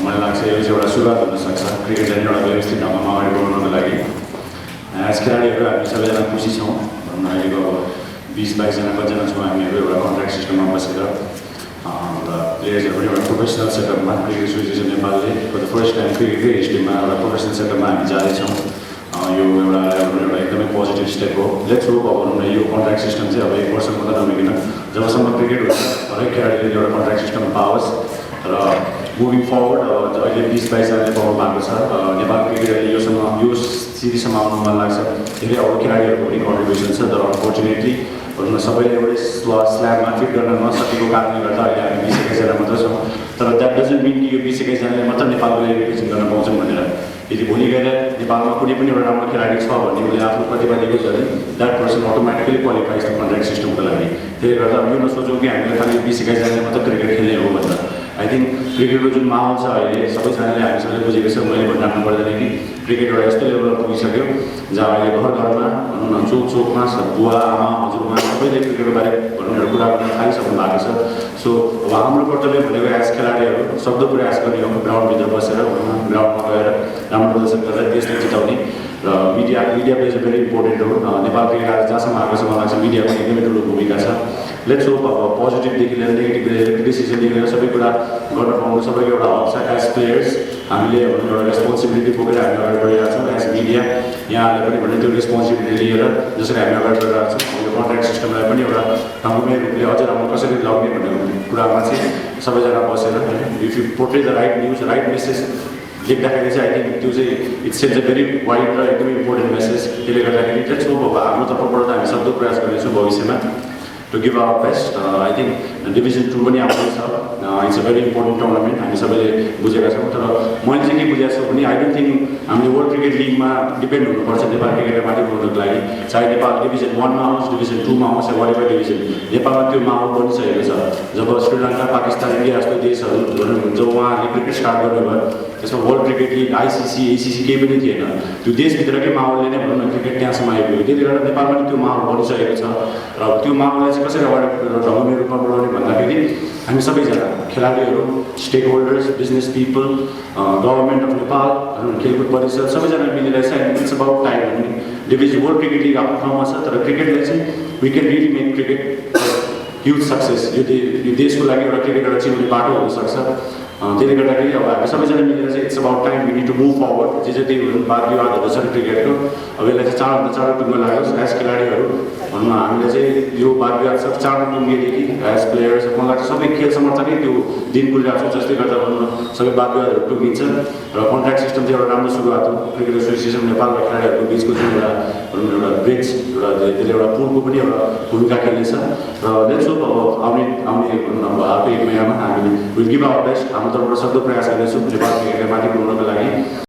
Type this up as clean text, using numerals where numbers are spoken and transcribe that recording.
मलाई लाग्छ यो चाहिँ एउटा सुरुवात हुनसक्छ क्रिकेटलाई एउटा व्यवस्थित ढङ्गमा अगाडि बढाउनको लागि। एज खेलाडीहरू हामी सबैजना खुसी छौँ। अहिलेको 20-22जना कतिजना छौँ हामीहरू एउटा कन्ट्र्याक्ट सिस्टममा बसेर र प्लेयर्सहरू पनि एउटा प्रोफेसनल सेटअपमा क्रिकेट एसोसिएसन नेपालले फर द फर्स्ट टाइम क्रिकेटकै हिस्ट्रीमा एउटा प्रोफेसनल सेटअपमा हामी जाँदैछौँ। यो एउटा एकदमै पोजिटिभ स्टेप हो। लेट्स होप अब भनौँ न यो कन्ट्र्याक्ट सिस्टम चाहिँ अब 1 वर्ष मात्र नभइकन जबसम्म क्रिकेट हुन्छ हरेक खेलाडीले एउटा कन्ट्र्याक्ट सिस्टम पाओस् र मुभिङ फरवर्ड अहिले 20-22जनाले पाउनु भएको छ। नेपाल क्रिकेट अहिले यो स्थितिसम्म आउनु मन लाग्छ। धेरै अरू खेलाडीहरूको पनि कन्ट्रिब्युसन छ तर अनफोर्चुनेटली भनौँ न सबैले एउटै स्ल्याबमा फिट गर्न नसकेको कारणले गर्दा अहिले हामी 20-21जना मात्र छौँ। तर द्याट डजन्ट मिन कि यो 20-21जनाले मात्र नेपालको लागि रिप्रेजेन्ट गर्न पाउँछन् भनेर। यदि भोलि गएर नेपालमा कुनै पनि एउटा राम्रो खेलाडी छ भने उसले आफ्नो प्रतिभा दिएको छ भने that person automatically qualifies the contract सिस्टमको लागि। त्यसले गर्दा यो नसोचौँ कि हामीले खालि 20-21जनाले मात्र क्रिकेट खेल्ने हो भनेर। आई थिङ्क क्रिकेटको जुन माहौल छ अहिले सबैजनाले हामी सबैले बुझेको छ। मैले भन्नु पर्दैन कि क्रिकेट एउटा यस्तो लेभलमा पुगिसक्यो जहाँ अहिले घर घरमा भनौँ न चोक चोकमा बुवा आमा हजुरबा सबैले क्रिकेटको बारे भनौँ एउटा कुरा गर्न थालिसक्नु भएको छ। सो अब हाम्रो कर्तव्य भनेको एज खेलाडीहरू सक्दो प्रयास गर्ने हो ग्राउन्डभित्र बसेर ग्राउन्डमा गएर राम्रो प्रदर्शन गरेर देशलाई जिताउने र media plays a very important हो। नेपाल क्रिकेट आज जहाँसम्म आएको छ मलाई लाग्छ मिडियाको एकदमै ठुलो भूमिका छ। लेट्स होप अब पोजिटिभदेखि लिएर नेगेटिभ डिसिजनदेखि लिएर सबै कुरा गर्न पाउनु सबैको एउटा हक छ। एज प्लेयर्स हामीले एउटा रेस्पोन्सिबिलिटी बोकेर हामी अगाडि बढिरहेको छौँ। एज मिडिया यहाँहरूले पनि भने त्यो रेस्पोन्सिबिलिटी लिएर जसरी हामी अगाडि बढिरहेको छौँ यो कन्ट्र्याक्ट सिस्टमलाई पनि एउटा ढङ्गमै रूपले अझ राम्रो कसरी लग्ने भन्ने कुरामा चाहिँ सबैजना बसेर if you portray the right news right message लेख्दाखेरि चाहिँ आई थिङ्क त्यो चाहिँ it's sense a very wide र एकदमै इम्पोर्टेन्ट मेसेज। त्यसले गर्दाखेरि लेट्स होप अब हाम्रो तर्फबाट त हामी सक्दो प्रयास गर्नेछौँ भविष्यमा to give our best. I think division 2 पनि आउँदैछ। It's a very important tournament हामी सबैले बुझेका छौँ। तर मैले चाहिँ के बुझेको छु भने आई डोन्ट थिङ्क हामीले वर्ल्ड क्रिकेट लिगमा डिपेन्ड हुनुपर्छ नेपाल क्रिकेटलाई माथि बढाउनको लागि। चाहे नेपाल डिभिजन 1मा आओस् डिभिजन 2मा आओस् या वाटेभर डिभिजन नेपालमा त्यो माहौल बनिसकेको छ। जब श्रीलङ्का पाकिस्तान इन्डिया जस्तो देशहरू जब उहाँहरूले क्रिकेट स्टार्ट गर्नुभयो त्यसमा world cricket league ICC ACC केही पनि थिएन। त्यो देशभित्रकै माहौलले नै भनौँ न क्रिकेट त्यहाँसम्म आइपुग्यो। त्यसले गर्दा नेपालमा पनि त्यो माहौल बनिसकेको छ र त्यो माहौललाई चाहिँ कसरी अगाडि ढङ्गने रूपमा बढाउने भन्दाखेरि हामी सबैजना खेलाडीहरू stakeholders business people government of Nepal खेलकुद परिषद सबैजना मिलेर चाहिँ इट्स अबाउट टाइम भन्ने डिभिजन वर्ल्ड क्रिकेट लिग आफ्नो ठाउँमा छ। तर क्रिकेटलाई चाहिँ we can really make cricket huge success. यो देशको लागि एउटा क्रिकेट एउटा चिन्ने बाटो हुनसक्छ। त्यसले गर्दाखेरि अब हामी सबैजना मिलेर चाहिँ it's about time we need to move forward. जे जति वाद विवादहरू छ क्रिकेटको अब यसलाई चाहिँ चाँडोभन्दा चाँडो टुङ्गो लागोस्। एज खेलाडीहरू भनौँ न हामीले चाहिँ यो वाद विवाद सब चाँडो टुङ्गिएदेखि एज प्लेयर्स मलाई लाग्छ सबै खेल समर्थकै त्यो दिन पुगिरहेको छ जसले गर्दा भनौँ न सबै वाद विवादहरू टुङ्गिन्छ र कन्ट्र्याक्ट सिस्टम चाहिँ एउटा राम्रो सुरुवात हो। क्रिकेट एसोसिएसन नेपाल र खेलाडीहरूको बिचको जुन एउटा भनौँ न एउटा ब्रिज एउटा त्यसले एउटा पुलको पनि एउटा भूमिका खेल्नेछ र लेट्स होप अब आउने भनौँ न अब अर्को 1 महिनामा हामीले विल गिभ आवर बेस्ट। हाम्रो तर्फबाट सक्दो प्रयास गर्नेछौँ नेपाल क्रिकेटलाई माथि पुर्याउनको लागि।